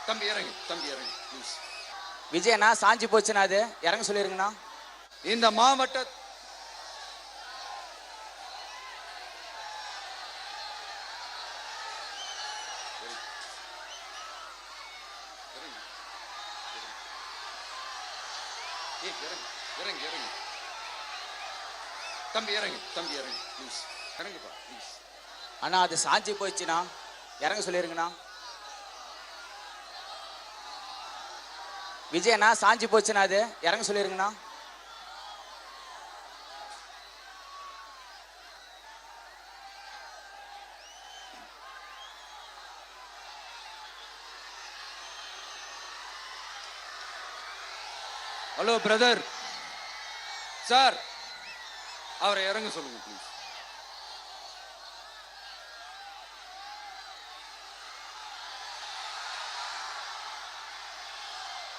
தம்பி இறங்கு, தம்பி இறங்கு ப்ளீஸ். விஜயண்ணா சாஞ்சி போச்சுன்னா அது இறங்க சொல்லிருங்கண்ணா. இந்த மாவட்ட இறங்கு இறங்கு தம்பி இறங்கு, தம்பி இறங்கு ப்ளீஸ். இறங்குப்பா ப்ளீஸ். அண்ணா அது சாஞ்சி போச்சுண்ணா, இறங்க சொல்லிருங்கண்ணா. விஜயண்ணா சாஞ்சி போச்சுன்னா அது இறங்க சொல்லிருங்கண்ணா. ஹலோ பிரதர், சார் அவரை இறங்க சொல்லுங்க ப்ளீஸ்.